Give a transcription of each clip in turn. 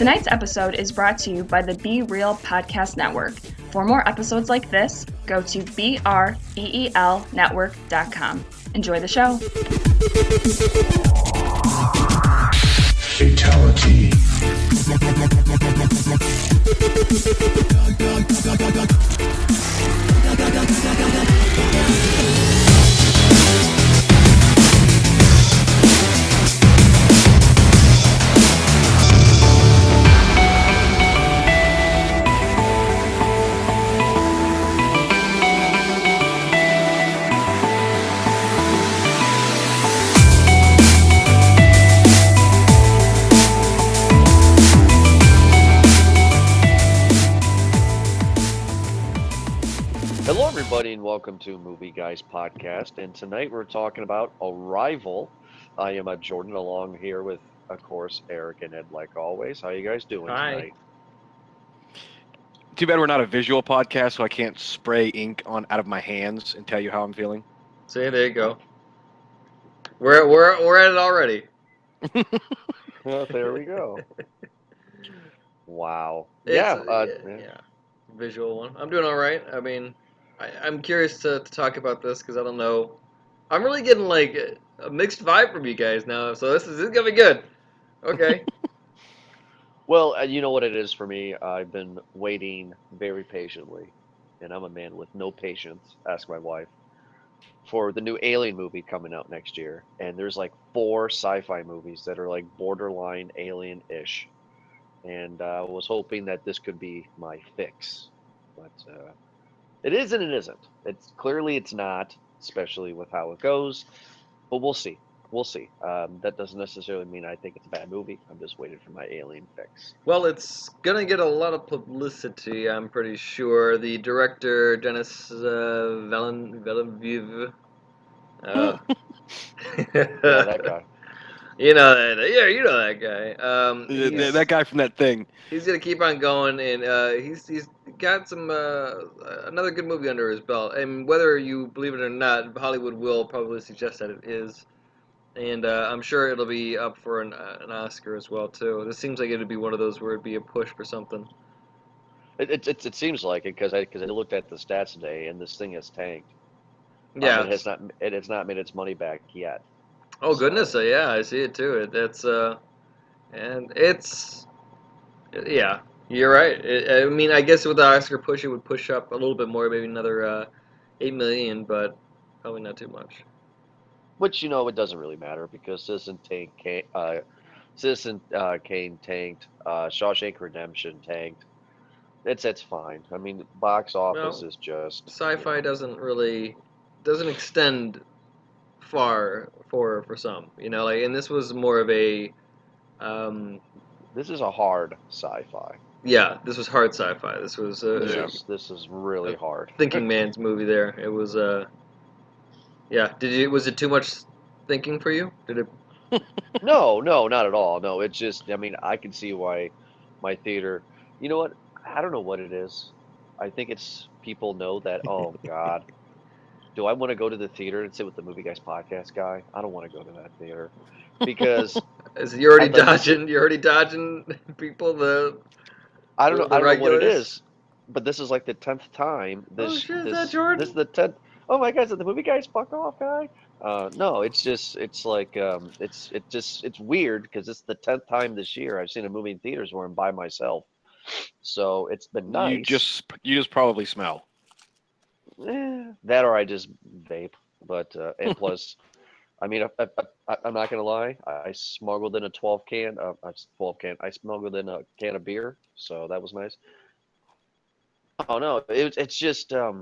Tonight's episode is brought to you by the Be Real Podcast Network. For more episodes like this, go to BREELnetwork.com. Enjoy the show. Fatality. Hello, everybody, and welcome to Movie Guys Podcast. And tonight we're talking about Arrival. I am Jordan, along here with, of course, Eric and Ed, like always. How you guys doing tonight? Too bad we're not a visual podcast, so I can't spray ink out of my hands and tell you how I'm feeling. See, there you go. We're at it already. Well, there we go. Wow. Yeah. Visual one. I'm doing all right. I mean, I'm curious to talk about this because I don't know. I'm really getting like a mixed vibe from you guys now, so this is gonna be good. Okay. Well, you know what it is for me. I've been waiting very patiently, and I'm a man with no patience, ask my wife, for the new Alien movie coming out next year. And there's like 4 sci-fi movies that are like borderline alien-ish. And I was hoping that this could be my fix. But it is and it isn't. It's not, especially with how it goes. But we'll see. We'll see. That doesn't necessarily mean I think it's a bad movie. I'm just waiting for my alien fix. Well, it's gonna get a lot of publicity. I'm pretty sure. The director Denis Villeneuve. Yeah, that guy. You know that. Yeah, you know that guy. That guy from that thing. He's gonna keep on going, and he's got some another good movie under his belt. And whether you believe it or not, Hollywood will probably suggest that it is, and I'm sure it'll be up for an Oscar as well too. This seems like it'd be one of those where it'd be a push for something. It seems like it because I looked at the stats today and this thing has tanked. Yeah. It has not made its money back yet. Oh goodness, yeah, I see it too. Yeah, you're right. I mean, I guess with the Oscar push, it would push up a little bit more, maybe another 8 million, but probably not too much. Which it doesn't really matter because Citizen Kane tanked, Shawshank Redemption tanked. It's fine. I mean, box office is just Sci-fi doesn't extend far for some, and this was more of a This is a hard sci-fi. yeah, this was hard sci-fi. This was This is really hard. thinking man's movie there. It was yeah, was it too much thinking for you? Did it No, not at all. No, it's just, I mean, I can see why my theater, you know what? I don't know what it is. I think it's people know that, oh God, do I want to go to the theater and sit with the Movie Guys podcast guy? I don't want to go to that theater because you're already dodging people I don't know what it regulars? is, but this is like the 10th time. Oh shit, is that Jordan? This is the 10th. Oh my God, is it the Movie Guys fuck off guy? No, it's like it's weird because it's the 10th time this year I've seen a movie in theaters where I'm by myself. So it's been nice. You just probably smell. That or I just vape. But and plus, I mean, I'm not gonna lie. I smuggled in a 12 can. I smuggled in a can of beer, so that was nice. Oh no, it's just I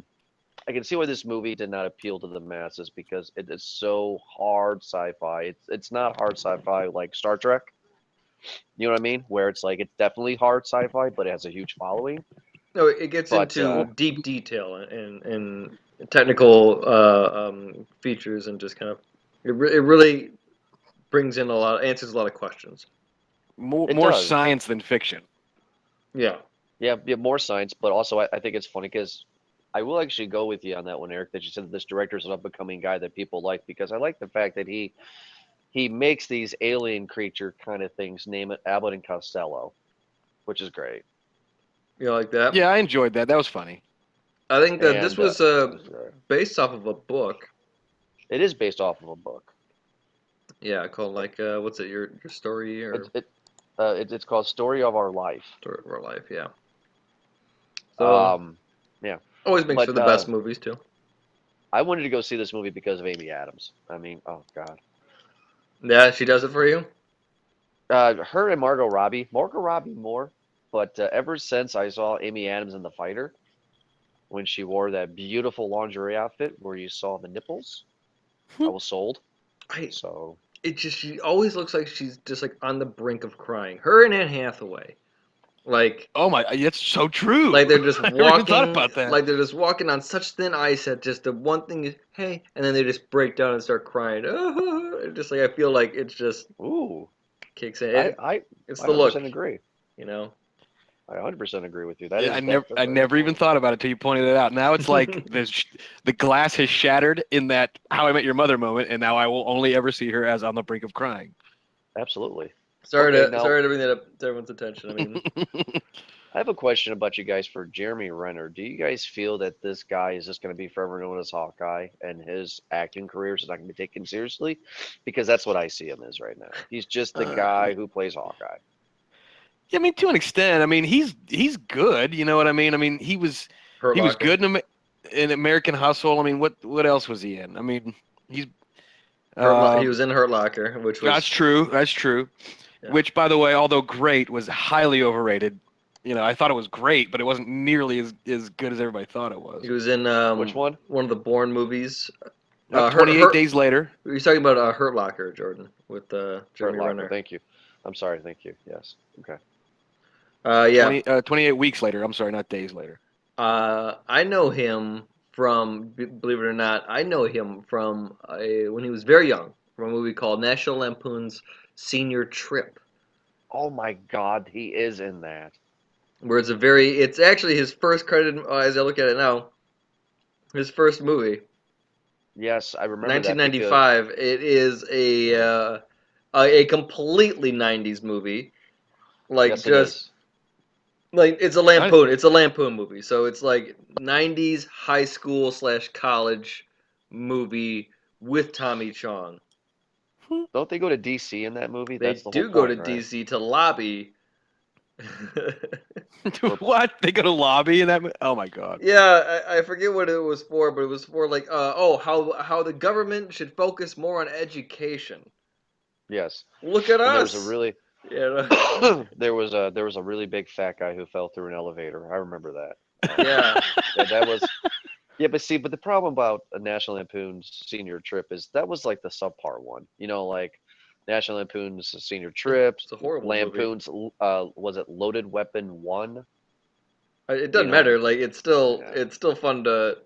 can see why this movie did not appeal to the masses because it is so hard sci-fi. It's not hard sci-fi like Star Trek. You know what I mean? Where it's like it's definitely hard sci-fi, but it has a huge following. No, it gets into deep detail and technical features and just kind of it really brings in answers a lot of questions. More science than fiction. Yeah. Yeah, more science, but also I think it's funny because I will actually go with you on that one, Eric, that you said that this director is an up-and-coming guy that people like because I like the fact that he makes these alien creature kind of things, name it Abbott and Costello. which is great. You like that? Yeah, I enjoyed that. That was funny. I think that this And was it based off of a book. is based off of a book. Yeah, called like what's it? Your story or It's called Story of Our Life. Story of Our Life? Yeah. So Yeah, always makes for but the best movies too. I wanted to go see this movie because of Amy Adams. I mean, oh God. Yeah, she does it for you. Her and Margot Robbie. Margot Robbie more, but ever since I saw Amy Adams in The Fighter, when she wore that beautiful lingerie outfit where you saw the nipples, I was sold. I So she always looks like she's just like on the brink of crying. Her and Anne Hathaway, like Oh my, it's so true. like they're just I never even thought walking, about that. like they're just walking on such thin ice that just the one thing is hey, and then they just break down and start crying. Just like I feel like it's just ooh, kicks in. I It's the 100% look, agree. you know. I 100% agree with you. That Yeah, is I never even thought about it till you pointed it out. Now it's like the glass has shattered in that How I Met Your Mother moment, and now I will only ever see her as on the brink of crying. Absolutely. Sorry Okay, now- sorry to bring that up to everyone's attention. I mean, I have a question about you guys for Jeremy Renner. Do you guys feel that this guy is just going to be forever known as Hawkeye and his acting career is not going to be taken seriously? Because that's what I see him as right now. He's just the guy who plays Hawkeye. Yeah, I mean, to an extent. I mean, he's good. You know what I mean? I mean, he was Hurt he was Locker. good in American Hustle. I mean, what else was he in? I mean, he's He was in Hurt Locker, which was that's true. That's true. Yeah. Which, by the way, although great, was highly overrated. You know, I thought it was great, but it wasn't nearly as good as everybody thought it was. he was in Which one? One of the Bourne movies. 28 Days Later. You're talking about Hurt Locker, Jordan, with Hurt Jeremy Locker. Renner. Thank you. I'm sorry. Thank you. Yes. Okay. Yeah. 28 weeks later. I'm sorry, not days later. I know him from, believe it or not, I know him from when he was very young, from a movie called National Lampoon's Senior Trip, Oh my God, he is in that. where it's actually his first credit, as I look at it now, his first movie, Yes, I remember that because 1995. It is a completely 90s movie, like yes, it just is. like it's a Lampoon. It's a Lampoon movie, so it's like 90s high school / college movie with Tommy Chong. Don't they go to DC in that movie? They That's the do whole go point, to right? DC to lobby. What? They go to lobby in that? Oh my God. Yeah, I forget what it was for, but it was for like how the government should focus more on education. Yes. Look at And there us. was a really there was a really big fat guy who fell through an elevator. I remember that. Yeah. That was but the problem about a National Lampoon's Senior Trip is that was like the subpar one. You know, like National Lampoon's Senior Trips, It's a horrible movie. Lampoon's was it Loaded Weapon 1? It doesn't know, matter. Like it's still yeah. it's still fun to,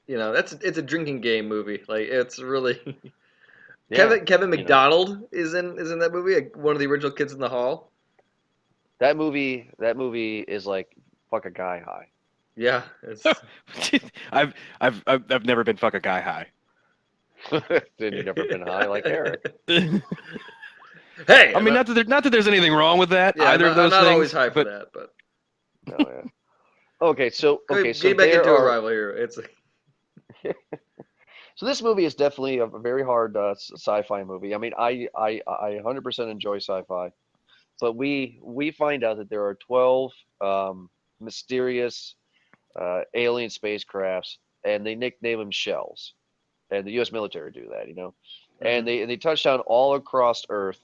it's a drinking game movie. Like it's really Yeah, Kevin you know. McDonald is in that movie. Like, one of the original Kids in the Hall. That movie is like fuck a guy high. Yeah, it's I've never been fuck a guy high. Then you've never been high like Eric. Hey, I mean, not that there's anything wrong with that. yeah, either of those I'm not things. always high for but that, but Oh, yeah. Okay, so getting back there into are Arrival here. It's so this movie is definitely a very hard sci-fi movie. I mean, I 100% enjoy sci-fi, but we find out that there are 12 mysterious alien spacecrafts, and they nickname them shells, and the U.S. military do that, you know, and they touch down all across Earth,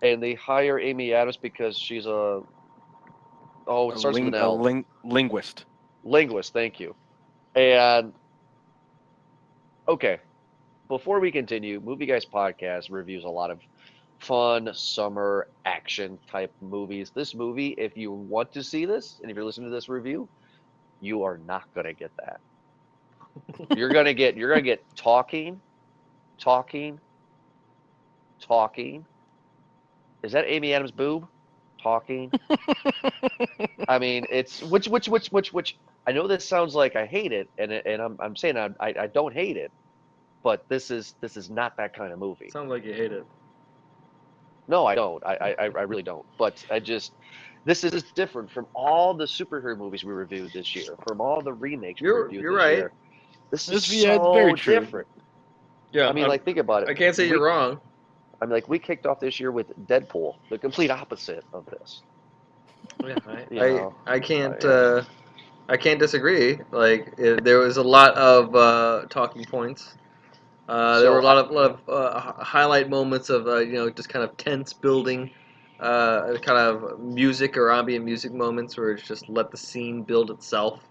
and they hire Amy Adams because she's it starts with an L. Linguist. Linguist, thank you. And okay, before we continue, Movie Guys Podcast reviews a lot of fun summer action type movies. This movie, if you want to see this, and if you're listening to this review, you are not gonna get that. You're gonna get talking. Is that Amy Adams' boob? Talking. I mean, it's which. I know this sounds like I hate it, and I'm saying I don't hate it, but this is not that kind of movie. sounds like you hate it. No, I don't. I really don't. But This is different from all the superhero movies we reviewed this year, from all the remakes we reviewed You're this right. year. This This- is yeah, it's so very true. different. Yeah, I mean, like, think about it. I can't say We- you're wrong. I mean, like, we kicked off this year with Deadpool, the complete opposite of this. Yeah, You know, I can't yeah. I can't disagree. Like there was a lot of talking points. There were a lot of highlight moments of just kind of tense building, kind of music or ambient music moments where it's just let the scene build itself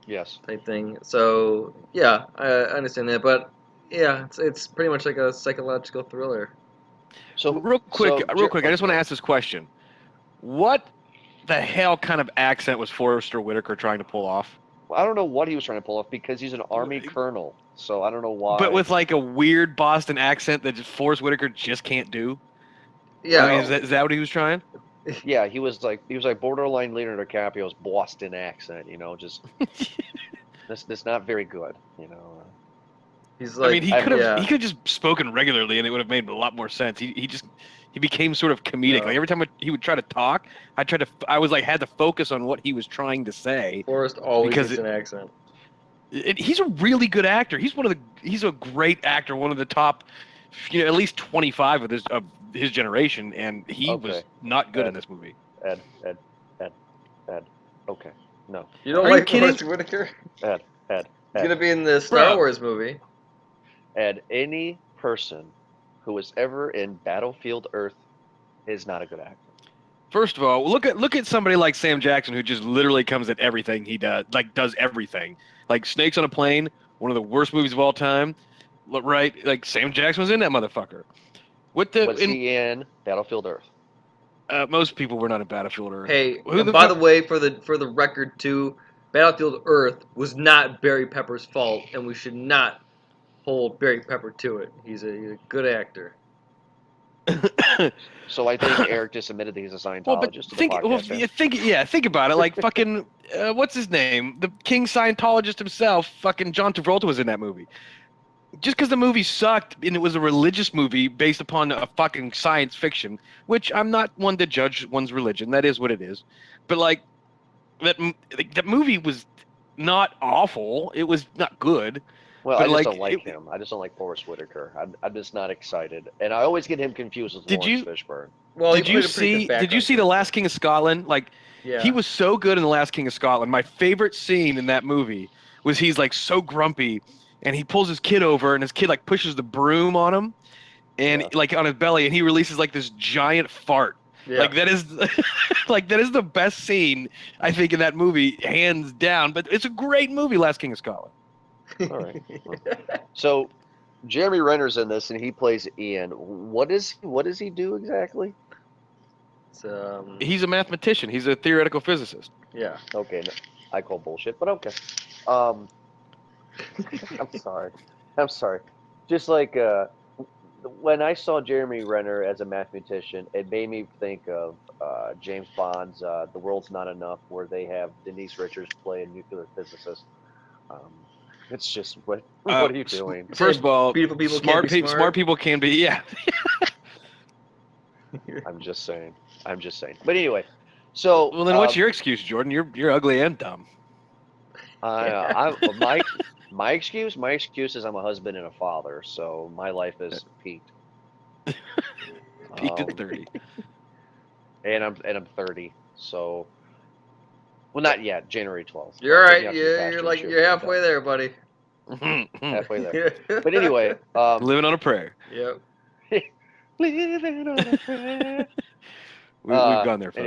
Yes. type thing. So yeah, I understand that, but yeah, it's pretty much like a psychological thriller. So real quick, I just want to okay. ask this question: what the hell kind of accent was Forrester Whitaker trying to pull off? I don't know what he was trying to pull off because he's an army colonel. So I don't know why. But with like a weird Boston accent that just Forrest Whitaker just can't do. Yeah, I mean, is that what he was trying? Yeah, he was like borderline Leonardo DiCaprio's Boston accent. Just that's not very good. he's I like mean, he could have yeah. he could have just spoken regularly, and it would have made a lot more sense. He became sort of comedic. Yeah. Like every time he would try to talk, I was like had to focus on what he was trying to say. Forrest always because gets an accent. He's a really good actor. He's a great actor, one of the top, at least 25 of his generation, and he was Okay. not good in Ed. this movie. Ed. Okay. No. You don't Are you like kidding? Forrest Whitaker? Ed. He's gonna be in the Star Bro. Wars movie. Ed. Any person who was ever in Battlefield Earth is not a good actor. First of all, look at somebody like Sam Jackson, who just literally comes at everything he does, like does everything. Like Snakes on a Plane, one of the worst movies of all time, right? Like Sam Jackson was in that motherfucker. Was he in Battlefield Earth? Most people were not in Battlefield Earth. Hey, Who and the by fuck- the way, for the record too, Battlefield Earth was not Barry Pepper's fault, and we should not hold Barry Pepper to it. He's a good actor. So I think Eric just admitted that he's a Scientologist. Well, but to the think podcast, think about it. Like fucking what's his name? The King Scientologist himself, fucking John Travolta was in that movie. Just because the movie sucked and it was a religious movie based upon a fucking science fiction, which I'm not one to judge one's religion. That is what it is. But like that movie was not awful. It was not good. Well, but I just like, don't like him. I just don't like Forrest Whitaker. I'm just not excited, and I always get him confused with Lawrence Fishburne. Well, Did you see The Last King of Scotland? Like Yeah. he was so good in The Last King of Scotland. My favorite scene in that movie was he's like so grumpy and he pulls his kid over and his kid like pushes the broom on him and Yeah. like on his belly and he releases like this giant fart. Yeah. Like that is like that is the best scene I think in that movie, hands down. But it's a great movie, Last King of Scotland. All right. So, Jeremy Renner's in this, and he plays Ian. What does he do exactly? It's, He's a mathematician. He's a theoretical physicist. yeah. Okay, no, I call bullshit, but okay. I'm sorry. Just like when I saw Jeremy Renner as a mathematician, it made me think of James Bond's "The World's Not Enough," where they have Denise Richards play a nuclear physicist. It's just what are you doing? First of all, Beautiful people can't be smart. smart people can be, yeah. I'm just saying. But anyway, so Well, then what's your excuse, Jordan? You're ugly and dumb. my excuse is I'm a husband and a father, so my life is peaked. Peaked at 30. And I'm 30, so well, not yet. January 12th. You're all right. You have to Yeah, pass you're your like shit. you're halfway there, buddy. Halfway there. But anyway, Living on a prayer. Yep. living on a prayer. We've gone there, folks.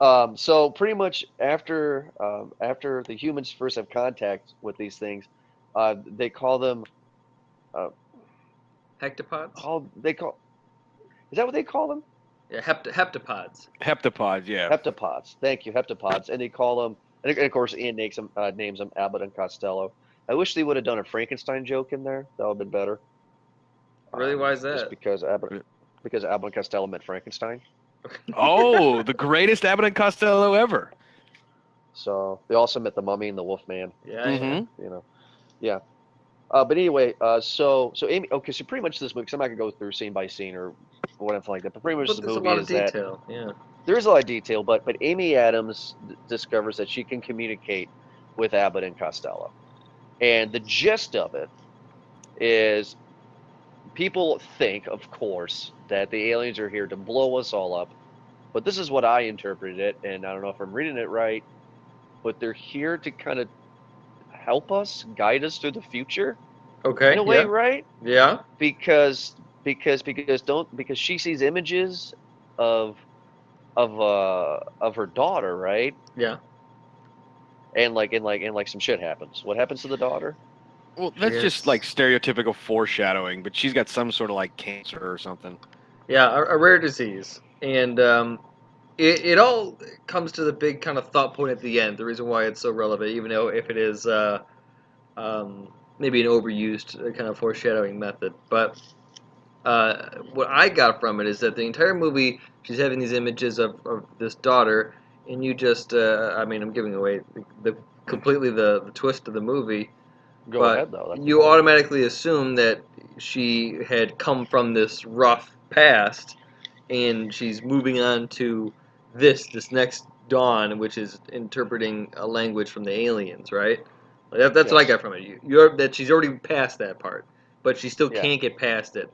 Anyway, so pretty much after the humans first have contact with these things, they call them. Hectopods. Is that what they call them? Yeah, heptapods. Heptapods, yeah. Heptapods. Thank you, heptapods. And they call them, and of course, Ian names them Abbott and Costello. I wish they would have done a Frankenstein joke in there. That would have been better. Really? Why is that? Just because Abbott and Costello meant Frankenstein. Oh, the greatest Abbott and Costello ever. So they also met the Mummy and the Wolfman. Yeah. Mhm. Yeah. But anyway, so Amy. Okay, so pretty much this movie. Because I'm not gonna go through scene by scene or whatever like that. But pretty much But the there's a movie lot of is that detail. Yeah. there is a lot of detail, but Amy Adams discovers that she can communicate with Abbott and Costello, and the gist of it is people think, of course, that the aliens are here to blow us all up, but this is what I interpreted it, and I don't know if I'm reading it right, but they're here to kind of help us, guide us through the future Okay. in a way, Yeah. right? Yeah. Because because she sees images of of her daughter, right? Yeah. And some shit happens. What happens to the daughter? Well, that's She just has- like stereotypical foreshadowing, but she's got some sort of like cancer or something. Yeah, a rare disease, and it all comes to the big kind of thought point at the end. The reason why it's so relevant, even though if it is maybe an overused kind of foreshadowing method, but what I got from it is that the entire movie, she's having these images of this daughter, and you just, I mean, I'm giving away the completely the twist of the movie, Go but ahead though. That's you automatically assume that she had come from this rough past, and she's moving on to this next dawn, which is interpreting a language from the aliens, right? That's what I Yes. got from it. You're that she's already past that part, but she still Yeah. can't get past it.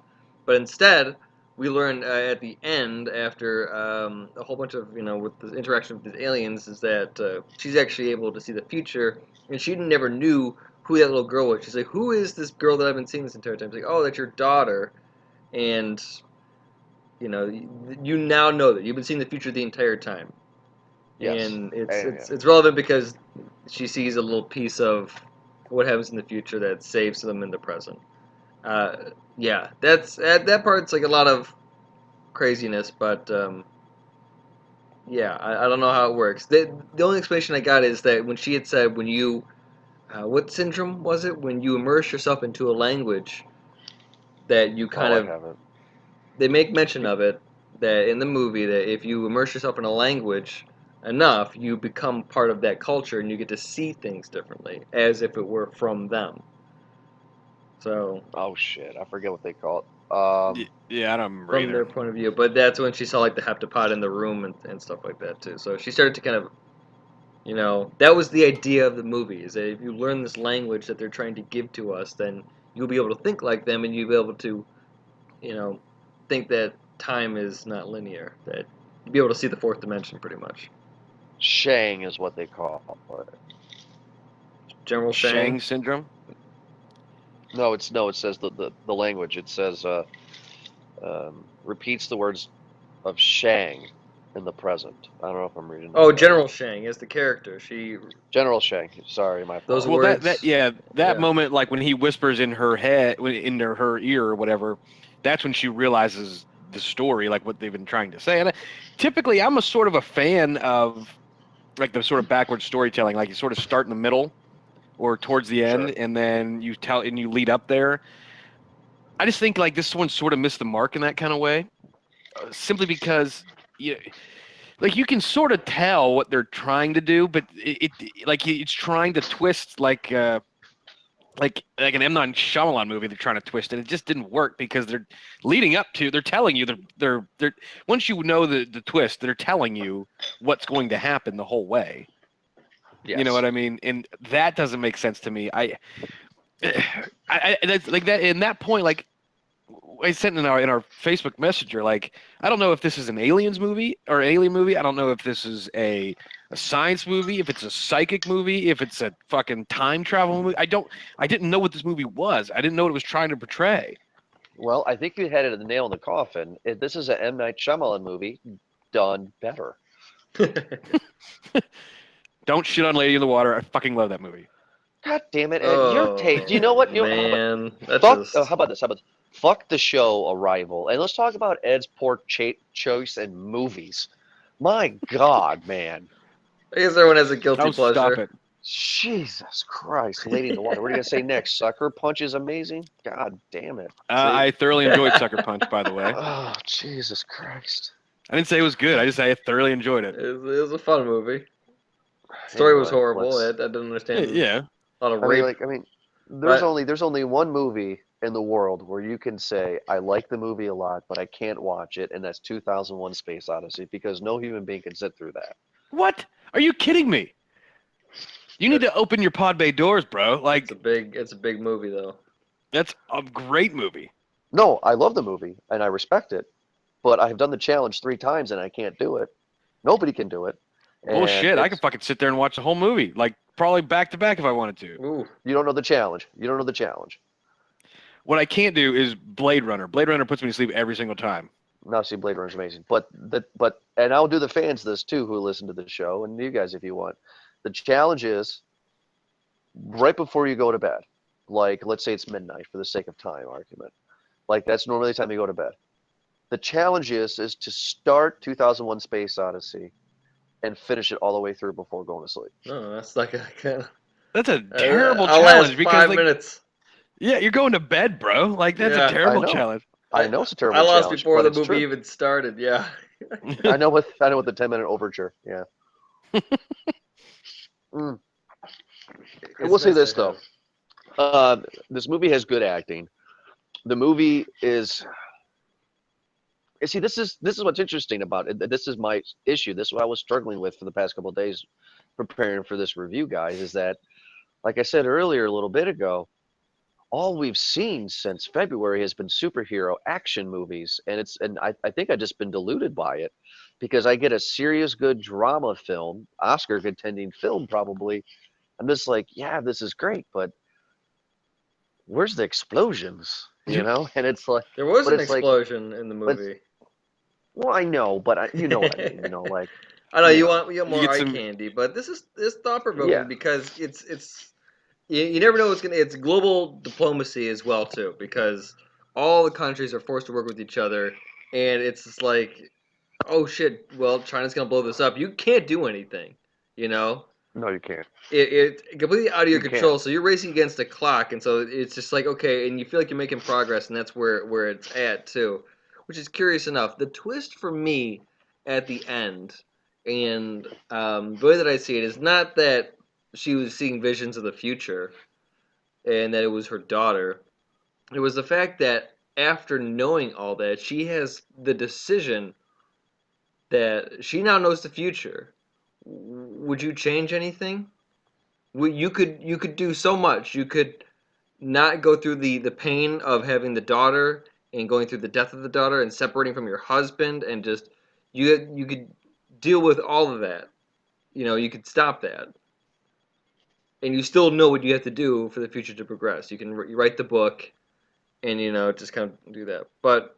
But instead, we learn at the end, after a whole bunch of with the interaction with these aliens, is that she's actually able to see the future, and she never knew who that little girl was. She's like, "Who is this girl that I've been seeing this entire time?" She's like, "Oh, that's your daughter," and you now know that you've been seeing the future the entire time, Yes. and Yeah. it's relevant because she sees a little piece of what happens in the future that saves them in the present. Yeah, that's that part's like a lot of craziness, but yeah, I don't know how it works. The only explanation I got is that when she had said when you what syndrome was it when you immerse yourself into a language that you kind Oh, I of haven't. they make mention of it that in the movie that if you immerse yourself in a language enough, you become part of that culture and you get to see things differently as if it were from them. So Oh shit, I forget what they call it. Yeah, I don't remember from either. their point of view, but that's when she saw like the heptapod in the room and stuff like that too. So she started to kind of that was the idea of the movie is that if you learn this language that they're trying to give to us, then you'll be able to think like them and you'll be able to you know, think that time is not linear. That you'd be able to see the fourth dimension pretty much. Shang is what they call it. General Shang Shang. syndrome. No, it says the language. It says repeats the words of Shang in the present. I don't know if I'm reading. Oh, that General Shang is the character. She General Shang. Sorry, my Those apologies. Well, words. that Yeah. moment, like when he whispers in her head, into her ear or whatever, that's when she realizes the story, like what they've been trying to say. And typically, I'm a sort of a fan of like the sort of backwards storytelling, like you sort of start in the middle or towards the end, Sure. and then you tell and you lead up there. I just think like this one sort of missed the mark in that kind of way, simply because you like you can sort of tell what they're trying to do, but like it's trying to twist like an M. Night Shyamalan movie. They're trying to twist it. It just didn't work because they're leading up to. They're telling you they're once you know the twist, they're telling you what's going to happen the whole way. Yes. You know what I mean? And that doesn't make sense to me. I that's like that in that point. Like I sent in our Facebook Messenger. Like I don't know if this is an aliens movie or an alien movie. I don't know if this is a science movie, if it's a psychic movie, if it's a fucking time travel movie. I didn't know what this movie was. I didn't know what it was trying to portray. Well, I think you had it the nail in the coffin. This is an M. Night Shyamalan movie done better. Don't shit on Lady in the Water. I fucking love that movie. God damn it, Ed. Your take. Do you know what? You know, man, that's fuck. just How about this? How about this? Fuck the show Arrival, and let's talk about Ed's poor choice in movies. My God, man. I guess everyone has a guilty Oh, pleasure. stop it. Jesus Christ, Lady in the Water. What are you gonna say next? Sucker Punch is amazing. God damn it. I thoroughly enjoyed Sucker Punch, by the way. Oh, Jesus Christ. I didn't say it was good. I just say I thoroughly enjoyed it. It was a fun movie. Story was Anyway, horrible. I let's- didn't understand Yeah. a lot of I rape. mean, there's But- only one movie in the world where you can say, I like the movie a lot, but I can't watch it, and that's 2001 Space Odyssey, because no human being can sit through that. What? Are you kidding me? You need to open your pod bay doors, bro. Like, It's a big movie though. that's a great movie. No, I love the movie, and I respect it, but I've done the challenge 3 times, and I can't do it. Nobody can do it. And Bullshit. I it's- could fucking sit there and watch the whole movie, like probably back to back if I wanted to. Ooh, You don't know the challenge. You don't know the challenge. What I can't do is Blade Runner. Blade Runner puts me to sleep every single time. No, see, Blade Runner's amazing. But and I'll do the fans this too who listen to the show, and you guys if you want. The challenge is right before you go to bed. Like, let's say it's midnight for the sake of time argument. Like, that's normally the time you go to bed. The challenge is to start 2001 Space Odyssey and finish it all the way through before going to sleep. no, that's like a That's a terrible I'll challenge last because, 5 like, minutes. yeah, you're going to bed, bro. Like, that's Yeah, a terrible I know. challenge. I know it's a terrible I lost challenge, before but the it's movie true. even started. Yeah. I know with the 10-minute overture. Yeah. Mm. It's We'll say nice this to have. though. This movie has good acting. The movie is. You see, this is what's interesting about it. This is my issue. This is what I was struggling with for the past couple of days, preparing for this review, guys. Is that, like I said earlier, a little bit ago, all we've seen since February has been superhero action movies, and I think I've just been deluded by it, because I get a serious, good drama film, Oscar contending film, probably. I'm just like, yeah, this is great, but where's the explosions? You know, and it's like, There was but an it's like, explosion in the but- movie. well, I know, but you know what I mean. You know, like, I know you Yeah. want more get eye some- candy, but this is thought provoking Yeah. because it's you never know what's gonna. It's global diplomacy as well too, because all the countries are forced to work with each other, and it's just like, oh shit, well China's gonna blow this up. You can't do anything, you know. no, you can't. It completely out of your You control. can't. So you're racing against the clock, and so it's just like okay, and you feel like you're making progress, and that's where it's at too, which is curious enough. The twist for me at the end, and the way that I see it is not that she was seeing visions of the future, and that it was her daughter. It was the fact that after knowing all that, she has the decision that she now knows the future. Would you change anything? You could do so much. You could not go through the pain of having the daughter and going through the death of the daughter and separating from your husband and just you could deal with all of that. You know, you could stop that. And you still know what you have to do for the future to progress. You can you write the book and you know just kind of do that. But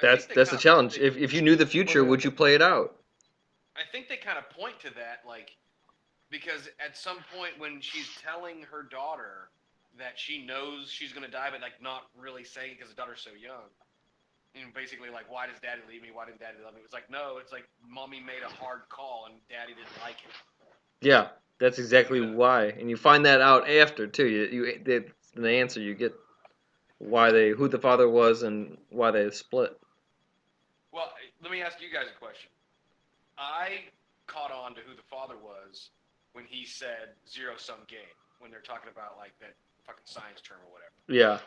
that's the challenge. If you knew the future, would you play it out? I think they kind of point to that, like, because at some point when she's telling her daughter that she knows she's going to die, but, like, not really saying because the daughter's so young. And basically, like, why does daddy leave me? Why didn't daddy love me? It was like, no, it's like mommy made a hard call and daddy didn't like it. Yeah, that's exactly why. And you find that out after, too. It's the answer you get who the father was and why they split. Well, let me ask you guys a question. I caught on to who the father was when he said zero-sum game, when they're talking about, like, that fucking science term or whatever. Yeah.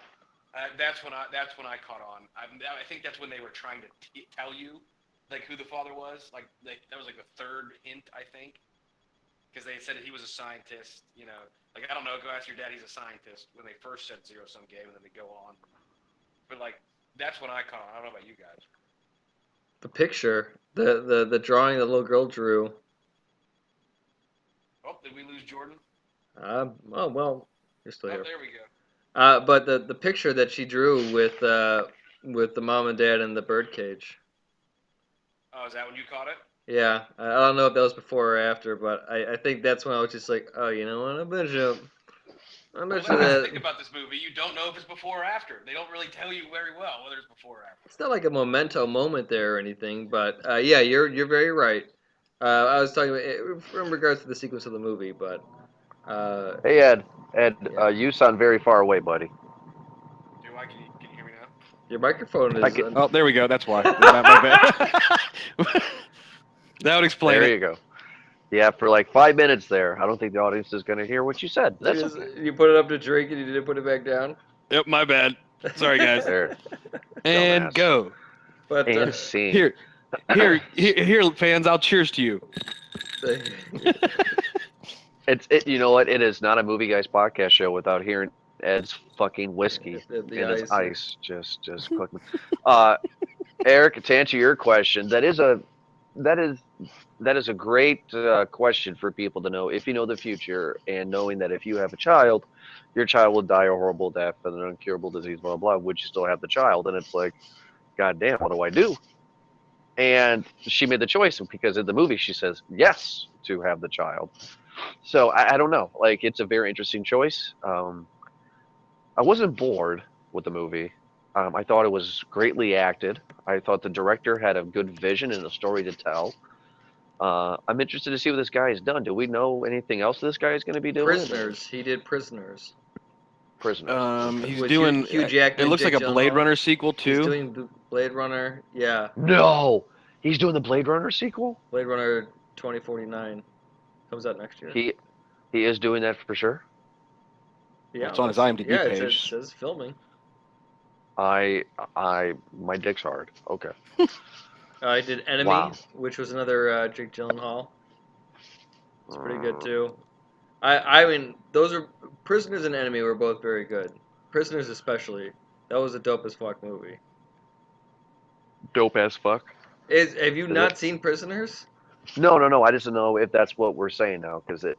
That's when I caught on. I think that's when they were trying to tell you, like, who the father was. Like, that was like the third hint, I think, because they said that he was a scientist. You know, like, I don't know. Go ask your dad. He's a scientist. When they first said zero-sum game, and then they go on. But like, that's when I caught on. I don't know about you guys. The picture, the drawing the little girl drew. Oh, did we lose Jordan? Oh well, you're still Oh, here. there we go. But the picture that she drew with the mom and dad in the birdcage. Oh, is that when you caught it? Yeah, I don't know if that was before or after, but I think that's when I was just like, oh, you know what? I bet you Well, that's the that thing about this movie. You don't know if it's before or after. They don't really tell you very well whether it's before or after. it's not like a memento moment there or anything. But yeah, you're very right. I was talking about in regards to the sequence of the movie, but Hey, Ed, Yeah. you sound very far away, buddy. Do I? Can you hear me now? your microphone is. I can- Oh, there we go. That's why. My bad. That would explain There it. you go. Yeah, for like 5 minutes there. I don't think the audience is going to hear what you said. That's Because okay. you put it up to drink and you didn't put it back down. Yep, my bad. Sorry, guys. There. And Dumbass. go. But And scene. Here, fans. I'll cheers to you. You know what? It is not a movie guys podcast show without hearing Ed's fucking whiskey the and his ice. ice just cooking. Eric, to answer your question, that is a great question for people to know. If you know the future and knowing that if you have a child, your child will die a horrible death and an incurable disease, blah blah. Would you still have the child? And it's like, God damn, what do I do? And she made the choice because in the movie she says yes to have the child. So I don't know. Like, it's a very interesting choice. I wasn't bored with the movie. I thought it was greatly acted. I thought the director had a good vision and a story to tell. I'm interested to see what this guy has done. Do we know anything else this guy is going to be doing? Prisoners. He did Prisoners. Prisoners. He's With doing. Hugh Jackman, It looks Jake like a Blade Gyllenhaal. Runner sequel He's too. doing Blade Runner. Yeah, No, he's doing the Blade Runner sequel. Blade Runner 2049 comes out next year. He is doing that for sure. Yeah, It's on his IMDb yeah, page. it says filming. My dick's hard. Okay. I did Enemy, Wow. which was another Jake Gyllenhaal. It's pretty good too. I mean, those are Prisoners and Enemy were both very good. Prisoners especially. That was a dope as fuck movie. Dope as fuck. Have you Is not it? seen Prisoners? No. I just don't know if that's what we're saying now. Because is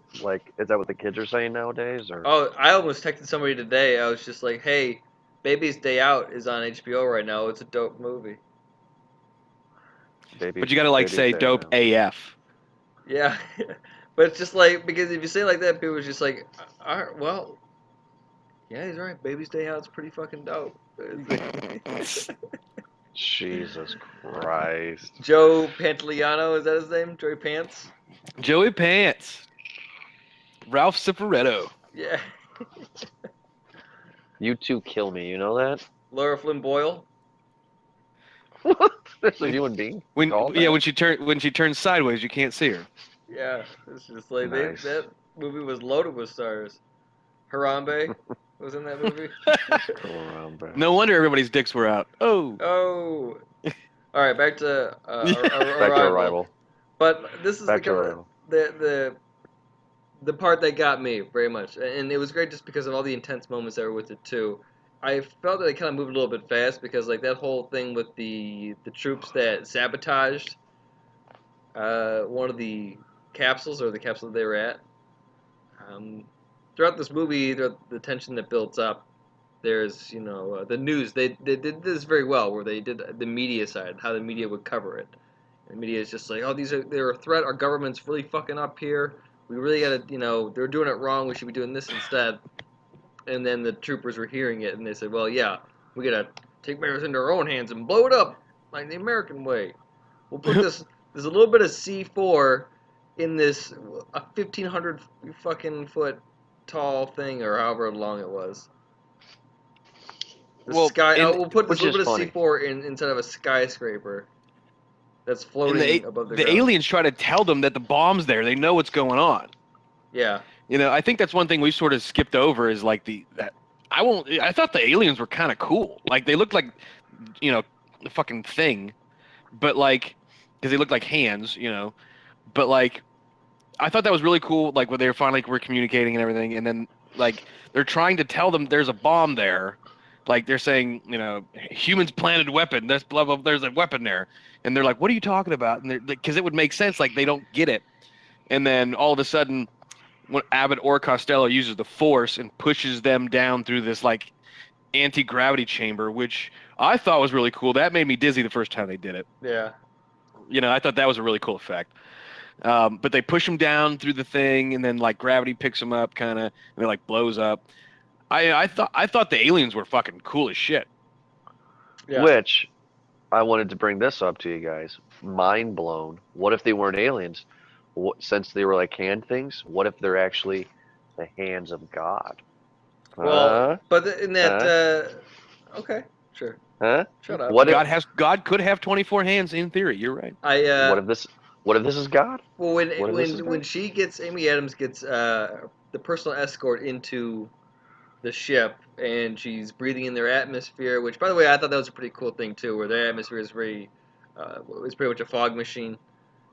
that what the kids are saying nowadays? Or Oh, I almost texted somebody today. I was just like, "Hey, Baby's Day Out is on HBO right now. It's a dope movie." Baby, But you gotta Baby say Day dope Now. AF. Yeah, but it's just like because if you say it like that, people are just like, "All right, well, yeah, he's right. Baby's Day Out's pretty fucking dope." Jesus Christ. Joe Pantoliano, is that his name? Joey Pants? Joey Pants. Ralph Cifaretto. Yeah. You two kill me. You know that? Laura Flynn Boyle? There's a human being. When called yeah, that? when she turns sideways, you can't see her. Yeah. It's just like Nice. that movie was loaded with stars. Harambe was in that movie. Go around, bro. No wonder everybody's dicks were out. Oh. Oh. All right, back to Back to Arrival. But this is Back to Arrival. the part that got me very much, and it was great just because of all the intense moments that were with it too. I felt that it kind of moved a little bit fast because like that whole thing with the troops that sabotaged one of the capsules or the capsule they were at. Throughout this movie, the tension that builds up, there's the news. They did this very well, where they did the media side, how the media would cover it. And the media is just like, oh, they're a threat. Our government's really fucking up here. We really gotta, they're doing it wrong. We should be doing this instead. And then the troopers were hearing it, and they said, well, yeah, we gotta take matters into our own hands and blow it up like the American way. We'll put this. There's a little bit of C4 in this 1,500 fucking foot tall thing, or however long it was. Well, We'll put this which little is bit of C4 inside of a skyscraper that's And floating above the the ground. aliens try to tell them that the bomb's there. They know what's going on. Yeah. I think that's one thing we sort of skipped over is like I thought the aliens were kind of cool. Like they looked like, the fucking thing, but like, because they looked like hands, but like, I thought that was really cool. Like when they were communicating and everything, and then like they're trying to tell them there's a bomb there. Like they're saying, humans planted weapon. There's blah blah. There's a weapon there, and they're like, "What are you talking about?" And because it would make sense. Like they don't get it, and then all of a sudden, when Abbott or Costello uses the Force and pushes them down through this like anti-gravity chamber, which I thought was really cool. That made me dizzy the first time they did it. Yeah. I thought that was a really cool effect. But they push them down through the thing, and then like gravity picks them up, kind of, and it like blows up. I thought the aliens were fucking cool as shit. Yeah. Which I wanted to bring this up to you guys. Mind blown. What if they weren't aliens? Since they were like hand things, what if they're actually the hands of God? Well, but in that, okay, sure. Huh? Shut up. What if God could have 24 hands in theory. You're right. what if this is God? Well, What if this is when God? Amy Adams gets the personal escort into the ship, and she's breathing in their atmosphere. Which, by the way, I thought that was a pretty cool thing too, where their atmosphere is very, it's pretty much a fog machine,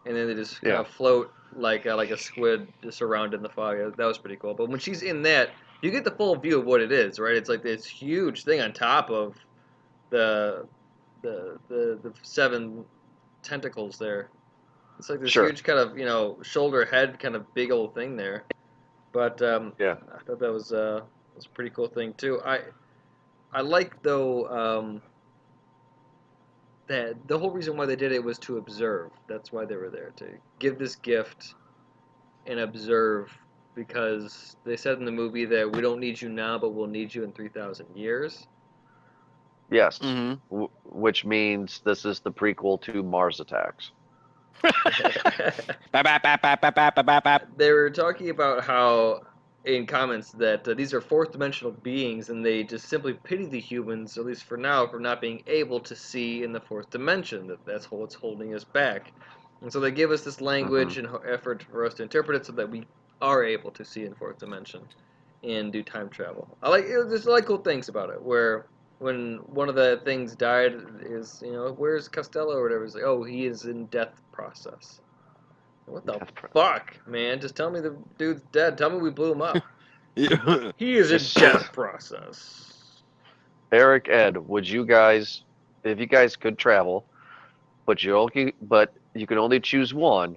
and then they just kind Yeah. of float like a squid just around in the fog. That was pretty cool. But when she's in that, you get the full view of what it is, right? It's like this huge thing on top of the the seven tentacles there. It's like this Sure. huge kind of shoulder head kind of big old thing there. But Yeah. I thought that was a pretty cool thing too. I like though that the whole reason why they did it was to observe. That's why they were there, to give this gift and observe, because they said in the movie that we don't need you now, but we'll need you in 3,000 years. Yes. Mm-hmm. Which means this is the prequel to Mars Attacks. They were talking about how, in comments, that these are fourth dimensional beings and they just simply pity the humans, at least for now, for not being able to see in the fourth dimension. That's what's holding us back. And so they give us this language and effort for us to interpret it so that we are able to see in fourth dimension and do time travel. There's a lot of cool things about it, where when one of the things died is, where's Costello or whatever? It's like, oh, he is in death process. What the fuck, man? Just tell me the dude's dead. Tell me we blew him up. He is in Just- death process. Eric, Ed, would you guys, if you guys could travel, but you can only choose one,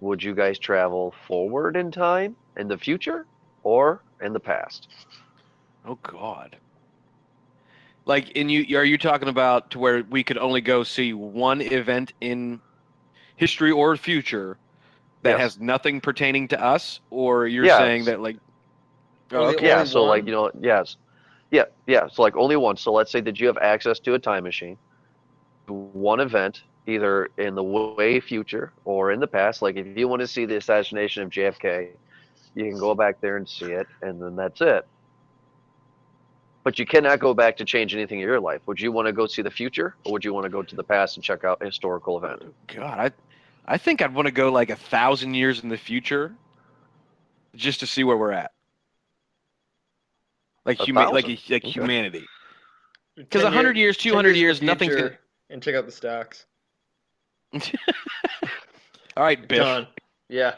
would you guys travel forward in time, in the future, or in the past? Oh God. Like, are you talking about to where we could only go see one event in history or future that Yes. has nothing pertaining to us, or you're Yes. saying that like, Only- Yeah, Only so like, one? yes. Yeah, so like only one. So let's say that you have access to a time machine, one event, either in the way future or in the past. Like if you want to see the assassination of JFK, you can go back there and see it, and then that's it. But you cannot go back to change anything in your life. Would you want to go see the future, or would you want to go to the past and check out a historical event? God, I think I'd want to go like 1,000 years in the future, just to see where we're at. Like 1,000? Okay. humanity. Because 10 100 years, 200 10 years, in the nothing's future, gonna. And check out the stocks. All right, Biff. Done. Yeah.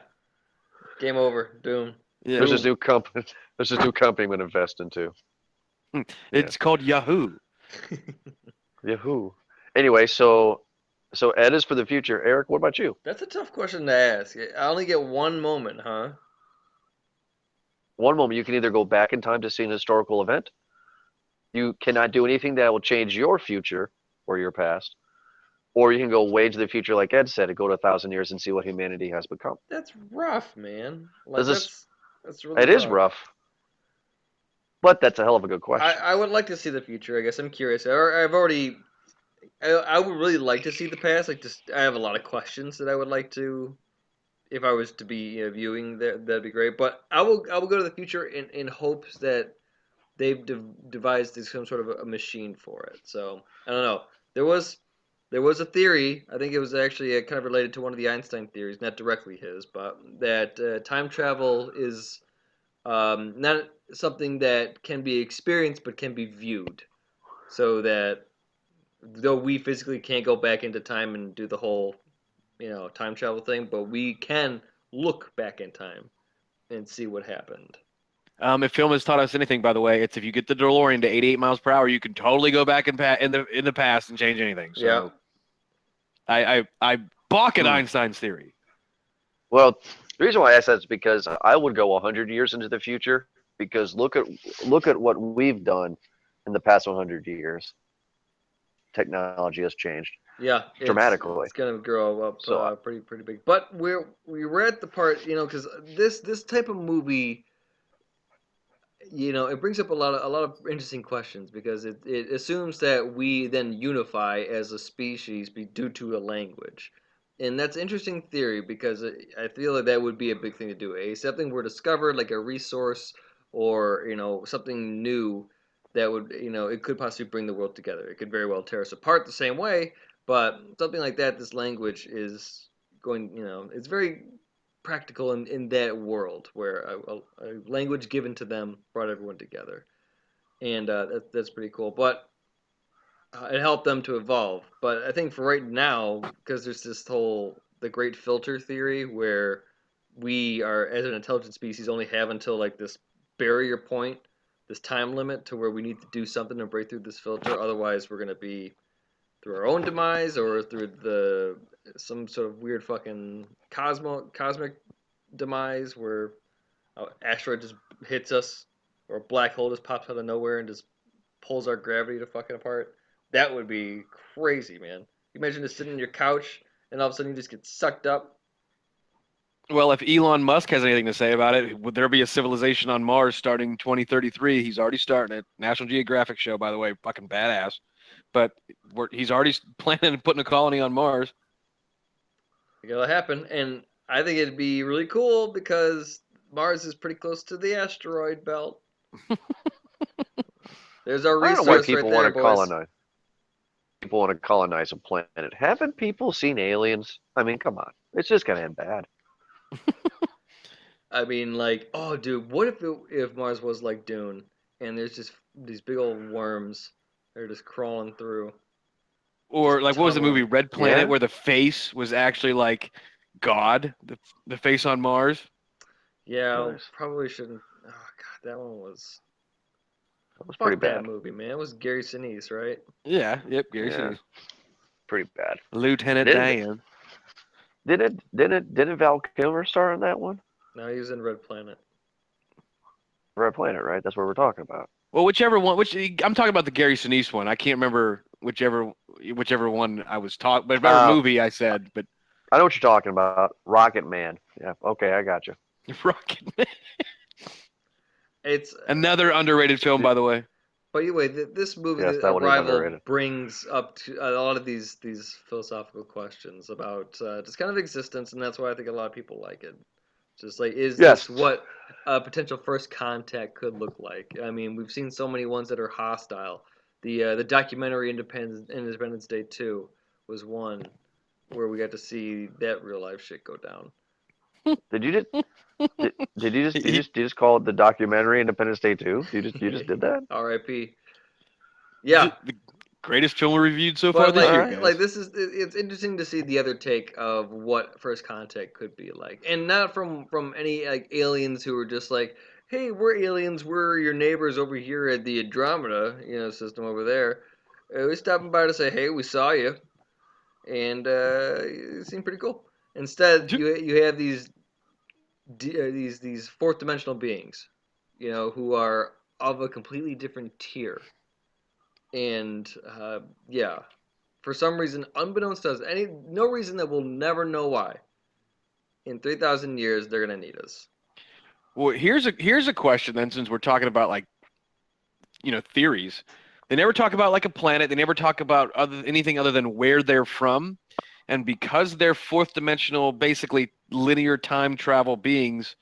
Game over. Doom. Yeah. There's this new company. There's this new company I'm going to invest into. It's called Yahoo. Yahoo. Anyway, so Ed is for the future. Eric, what about you? That's a tough question to ask. I only get one moment, huh? One moment you can either go back in time to see an historical event. You cannot do anything that will change your future or your past. Or you can go way to the future, like Ed said, and go to 1,000 years and see what humanity has become. That's rough, man. Like, This is- that's really It is rough. But that's a hell of a good question. I would like to see the future. I guess I'm curious. I've already. I would really like to see the past. Like, just I have a lot of questions that I would like to. If I was to be viewing, that'd be great. But I will go to the future in hopes that they've devised some sort of a machine for it. So I don't know. There was a theory. I think it was actually kind of related to one of the Einstein theories, not directly his, but that time travel is not something that can be experienced but can be viewed, so that though we physically can't go back into time and do the whole time travel thing, but we can look back in time and see what happened. If film has taught us anything, by the way, it's if you get the DeLorean to 88 miles per hour, you can totally go back in the past and change anything. So Yeah. I balk at Einstein's theory. Well, the reason why I asked that is because I would go 100 years into the future, because look at what we've done in the past 100 years. Technology has changed. Yeah, dramatically. It's gonna grow up So, pretty big. But we were at the part, because this type of movie, it brings up a lot of interesting questions, because it assumes that we then unify as a species due to a language. And that's interesting theory, because I feel like that would be a big thing to do. Something were discovered, like a resource, or something new that would it could possibly bring the world together. It could very well tear us apart the same way, but something like that. This language is going. It's very practical in that world where a language given to them brought everyone together, and that's pretty cool. But it helped them to evolve. But I think for right now, because there's this whole the great filter theory where we are as an intelligent species only have until like this barrier point, this time limit to where we need to do something to break through this filter. Otherwise, we're gonna be through our own demise or through the some sort of weird fucking cosmic demise where an asteroid just hits us or a black hole just pops out of nowhere and just pulls our gravity to fucking apart. That would be crazy, man. You imagine just sitting on your couch and all of a sudden you just get sucked up. Well, if Elon Musk has anything to say about it, would there be a civilization on Mars starting 2033? He's already starting it. National Geographic show, by the way, fucking badass. But he's already planning on putting a colony on Mars. It'll happen, and I think it'd be really cool because Mars is pretty close to the asteroid belt. There's our I don't know why resource people right there, want to boys. colonize. People want to colonize a planet. Haven't people seen aliens? I mean, come on. It's just gonna end bad. I mean, like, oh, dude, what if Mars was like Dune, and there's just these big old worms that are just crawling through? Or like, what was the movie tunneling. Red Planet, Yeah. where the face was actually like God, the face on Mars? Yeah, Nice. probably shouldn't. Oh God, that one was. That was Fuck pretty that bad. movie, man. It was Gary Sinise, right? Yeah, yep, Gary Yeah. Sinise. Pretty bad. Lieutenant Didn't- Dan. Didn't Val Kilmer star in that one? No, he was in Red Planet. Red Planet, right? That's what we're talking about. Well, whichever one. I'm talking about the Gary Sinise one. I can't remember whichever one I was talking. But whatever movie I said. But I know what you're talking about. Rocket Man. Yeah. Okay, I got you. Rocket Man. It's Another underrated film, by the way. But anyway, this movie, Yes, the that one is Arrival, underrated. brings up to a lot of these philosophical questions about just kind of existence, and that's why I think a lot of people like it. Just like, is Yes. this what a potential first contact could look like? I mean, we've seen so many ones that are hostile. The documentary Independence Day 2 was one where we got to see that real life shit go down. Did you just call it the documentary Independence Day 2? You just did that? R.I.P. Yeah. The greatest film we reviewed so far But this like, year, guys. like this is it's interesting to see the other take of what first contact could be like, and not from any like aliens who are just like, hey, we're aliens, we're your neighbors over here at the Andromeda, system over there. We're stopping by to say, hey, we saw you, and it seemed pretty cool. Instead, you have these fourth dimensional beings, who are of a completely different tier. And yeah, for some reason, unbeknownst to us, no reason that we'll never know why. In 3,000 years, they're gonna need us. Well, here's a question then, since we're talking about like, theories. They never talk about like a planet. They never talk about anything other than where they're from, and because they're fourth dimensional, basically linear time travel beings,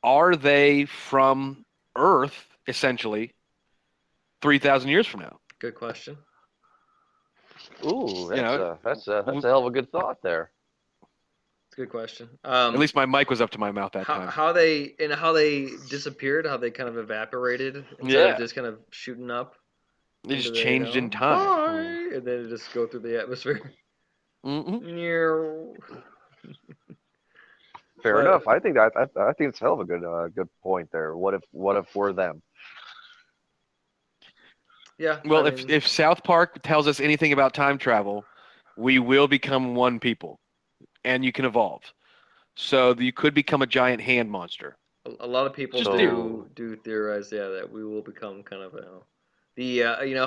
are they from Earth essentially 3,000 years from now? Good question. Ooh, know, that's a hell of a good thought there. It's a good question. At least my mic was up to my mouth that how, time. how they disappeared, how they kind of evaporated instead Yeah. of just kind of shooting up. They just into the, changed in time. Bye, and then just go through the atmosphere. Mm-mm. Fair But- enough. I think it's a hell of a good point there. What if we're them? Yeah. Well, I mean, if South Park tells us anything about time travel, we will become one people, and you can evolve. So you could become a giant hand monster. a lot of people Just do theorize, that we will become kind of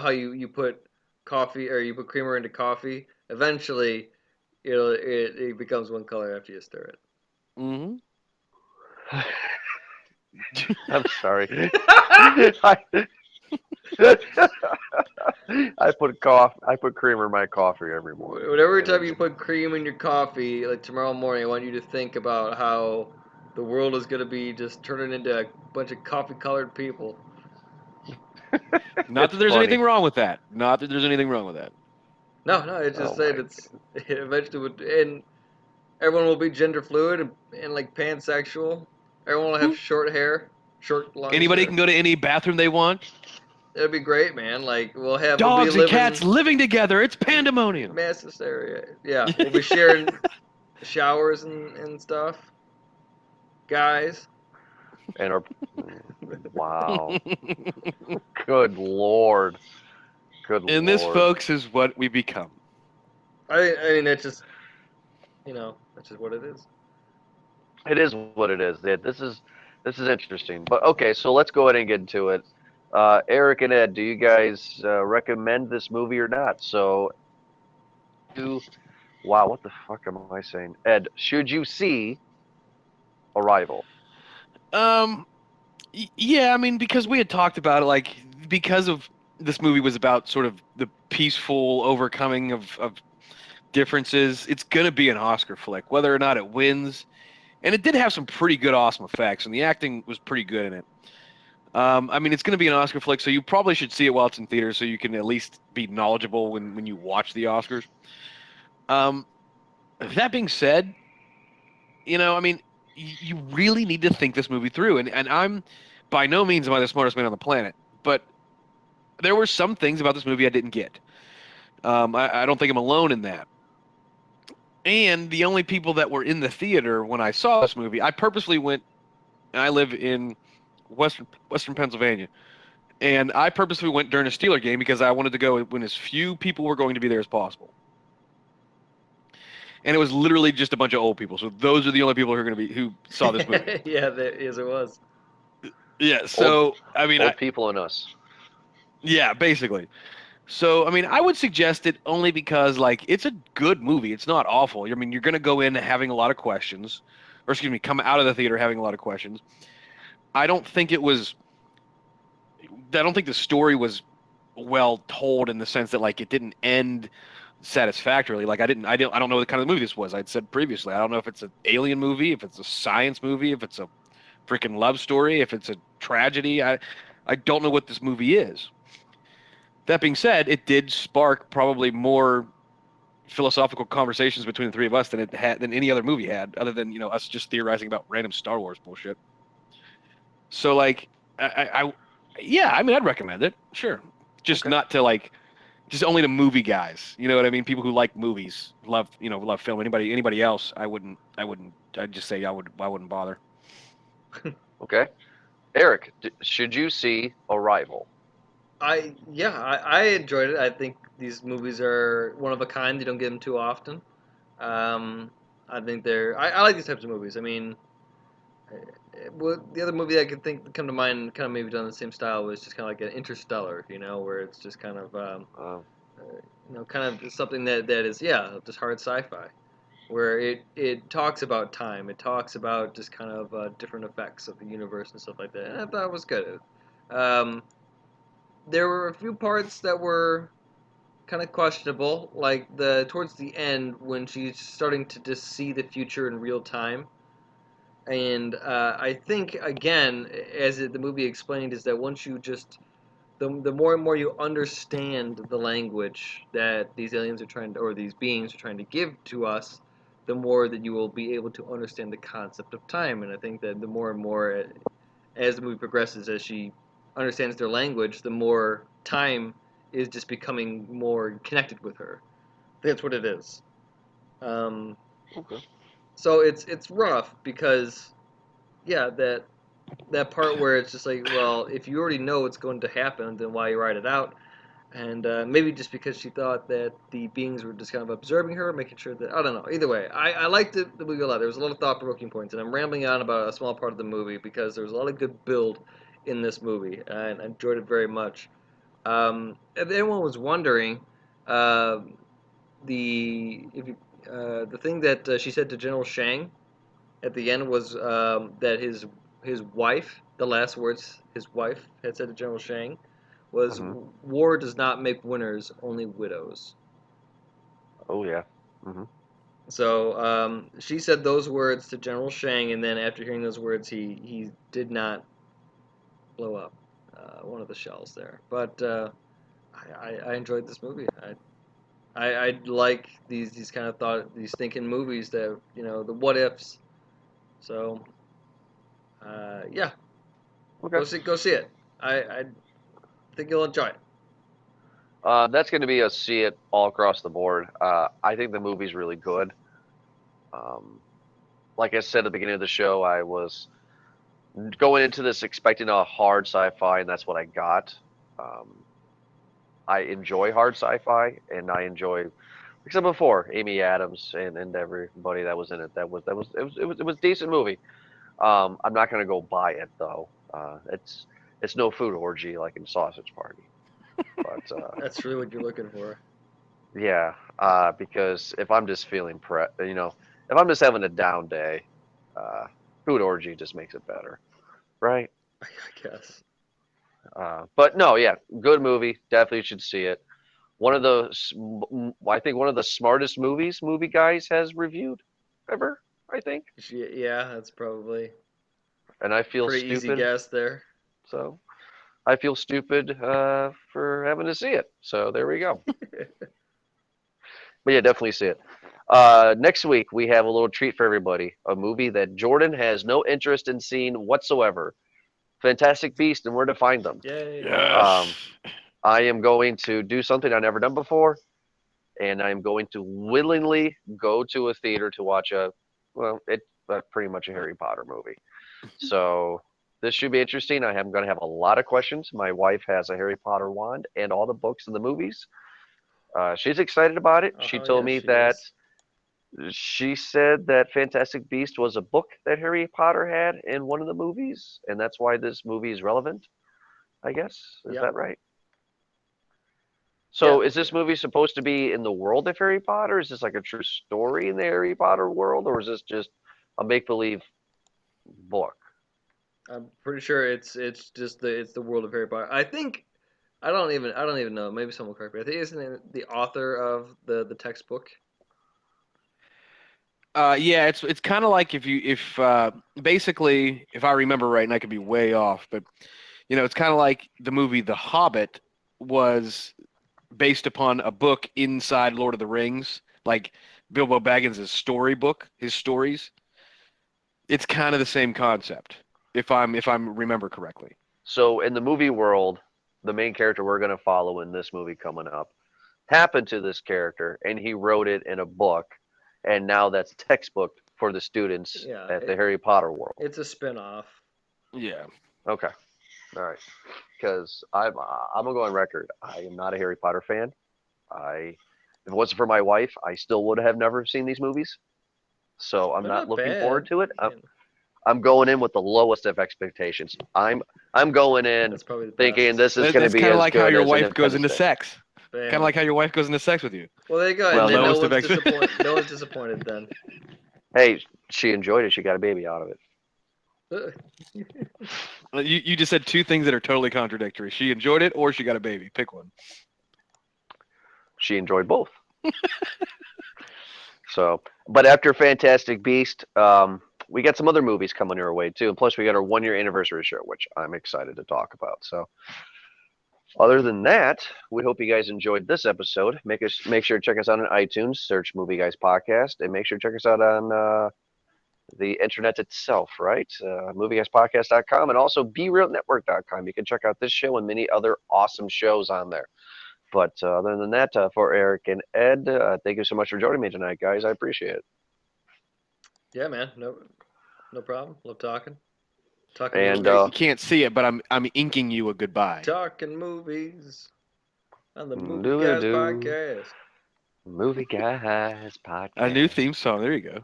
how you put coffee or you put creamer into coffee. Eventually, it becomes one color after you stir it. Mm-hmm. I'm sorry. I put creamer in my coffee every morning. Whatever time you put cream in your coffee, like tomorrow morning, I want you to think about how the world is gonna be just turning into a bunch of coffee-colored people. Not It's that there's funny. anything wrong with that. Not that there's anything wrong with that. No, it's just Oh saying my it eventually would. And Everyone will be gender fluid and like pansexual. Everyone will have short hair, short long Anybody hair. can go to any bathroom they want. It'll be great, man. Like we'll be Dogs and living cats living together. It's pandemonium. mass hysteria. Yeah, we'll be sharing showers and stuff. Guys. And our wow, good lord, good And this, lord. folks, is what we become. I mean that's just that's just what it is. It is what it is. This is interesting. But okay, so let's go ahead and get into it. Eric and Ed, do you guys recommend this movie or not? So, you, wow, what the fuck am I saying? Ed, should you see Arrival? Um, yeah, I mean, because we had talked about it, like, because of this movie was about sort of the peaceful overcoming of differences, it's going to be an Oscar flick, whether or not it wins. And it did have some pretty good, awesome effects, and the acting was pretty good in it. I mean, it's going to be an Oscar flick, so you probably should see it while it's in theaters so you can at least be knowledgeable when you watch the Oscars. Um, that being said, I mean, you really need to think this movie through. And I'm by no means am I the smartest man on the planet, but there were some things about this movie I didn't get. I don't think I'm alone in that. And the only people that were in the theater when I saw this movie, I purposely went. I live in Western Pennsylvania, and I purposely went during a Steeler game because I wanted to go when as few people were going to be there as possible. And it was literally just a bunch of old people. So those are the only people who saw this movie. Yeah, yes, it was. Yeah. So I mean, Old people and us. yeah, basically. So I mean, I would suggest it only because like it's a good movie. It's not awful. I mean, you're gonna go in having a lot of questions, or excuse me, come out of the theater having a lot of questions. I don't think it was. I don't think the story was well told in the sense that like it didn't end satisfactorily. Like I don't know what kind of movie this was. I'd said previously. I don't know if it's an alien movie, if it's a science movie, if it's a freaking love story, if it's a tragedy. I don't know what this movie is. That being said, it did spark probably more philosophical conversations between the three of us than any other movie had, other than us just theorizing about random Star Wars bullshit. So like, yeah, I mean, I'd recommend it, sure, just Okay. not to like, just only to movie guys. You know what I mean? People who like movies, love film. Anybody else, I wouldn't. I'd just say I wouldn't bother. Okay. Eric, should you see Arrival? I enjoyed it. I think these movies are one of a kind. You don't get them too often. I think I like these types of movies. I mean, the other movie I could think come to mind, kind of maybe done the same style, was just kind of like an Interstellar. Where it's just kind of kind of something that is just hard sci-fi, where it talks about time. It talks about just kind of different effects of the universe and stuff like that. And I thought it was good. Um, there were a few parts that were kind of questionable, like the towards the end when she's starting to just see the future in real time. And I think again, as the movie explained, is that once you just the more and more you understand the language that these aliens are trying to, or these beings are trying to give to us, the more that you will be able to understand the concept of time. And I think that the more and more as the movie progresses, as she understands their language, the more time is just becoming more connected with her. That's what it is. Um, Okay. so it's rough because that part where it's just like, well, if you already know what's going to happen, then why you write it out? And maybe just because she thought that the beings were just kind of observing her, making sure that I don't know. Either way, I liked the movie a lot. There was a lot of thought-provoking points, and I'm rambling on about a small part of the movie because there was a lot of good build in this movie, and I enjoyed it very much. If anyone was wondering, uh, the thing that she said to General Shang at the end was that his wife, the last words his wife had said to General Shang was, Hmm. "War does not make winners, only widows." Oh yeah. Hmm. So she said those words to General Shang, and then after hearing those words, he did not blow up one of the shells there. But I enjoyed this movie. I like these kind of these thinking movies that the what ifs. So yeah, Okay. go see it. I think you'll enjoy it. That's going to be a see it all across the board. I think the movie's really good. Um, like I said at the beginning of the show, I was going into this expecting a hard sci-fi, and that's what I got. Um, I enjoy hard sci-fi, and I enjoy, like I said before, Amy Adams and everybody that was in it. It was a decent movie. I'm not gonna go buy it though. It's no food orgy like in Sausage Party, but That's really what you're looking for. yeah, because if I'm just feeling if I'm just having a down day, uh, food orgy just makes it better, right? I guess. But no, yeah, good movie. Definitely should see it. I think one of the smartest movie guys has reviewed ever. I think, Yeah, that's probably and I feel pretty easy stupid. guess there. So I feel stupid for having to see it. So there we go. But yeah, definitely see it. Next week we have a little treat for everybody. A movie that Jordan has no interest in seeing whatsoever. Fantastic Beast and Where to Find Them. Yay. Um, Yes. I am going to do something I've never done before, and I'm going to willingly go to a theater to watch it's pretty much a Harry Potter movie. So this should be interesting. I'm going to have a lot of questions. My wife has a Harry Potter wand and all the books and the movies. She's excited about it. She told Yes, me she that is. she said that Fantastic Beast was a book that Harry Potter had in one of the movies, and that's why this movie is relevant, I guess. Is Yep. that right? Yeah. So is this movie supposed to be in the world of Harry Potter? Is this like a true story in the Harry Potter world, or is this just a make-believe book? I'm pretty sure it's just the world of Harry Potter. I don't even know. Maybe someone will correct me. I think isn't it the author of the textbook? Yeah, it's kind of like if basically if I remember right, and I could be way off, but it's kind of like the movie The Hobbit was based upon a book inside Lord of the Rings, like Bilbo Baggins' storybook, his stories. It's kind of the same concept, if I'm remember correctly. So in the movie world, the main character we're going to follow in this movie coming up happened to this character, and he wrote it in a book, and now that's textbook for the students Yeah, at the Harry Potter world. it's a spin-off. Yeah. Okay, all right. Because I'm gonna go on record. I am not a Harry Potter fan. If it wasn't for my wife, I still would have never seen these movies. So I'm They're not not looking forward bad. to it. I mean, I'm going in with the lowest of expectations. I'm going in that's probably the thinking best. this is going to That's be kind of as like how good your as wife goes Independence into Day. sex. Kind Bam. of like how your wife goes into sex with you. Well, there you go. Well, And then no. no Lowest of one's expe- disappointed. No one's disappointed then. Hey, she enjoyed it. She got a baby out of it. You just said two things that are totally contradictory. She enjoyed it, or she got a baby. Pick one. She enjoyed both. So, but after Fantastic Beast, we got some other movies coming our way too. And plus, we got our 1 year anniversary show, which I'm excited to talk about. So, other than that, we hope you guys enjoyed this episode. Make sure to check us out on iTunes, search Movie Guys Podcast, and make sure to check us out on the internet itself, right? MovieGuysPodcast.com and also BeRealNetwork.com. You can check out this show and many other awesome shows on there. But other than that, for Eric and Ed, thank you so much for joining me tonight, guys. I appreciate it. Yeah, man. No problem. Love talking. Talking And movies. You can't see it, but I'm inking you a goodbye. Talking movies on the Movie Guys doo-doo-doo. podcast. Movie Guys Podcast. A new theme song. There you go.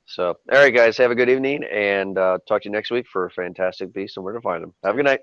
So, all right, guys, have a good evening, and talk to you next week for Fantastic Beasts and Where to Find Them. Have a good night.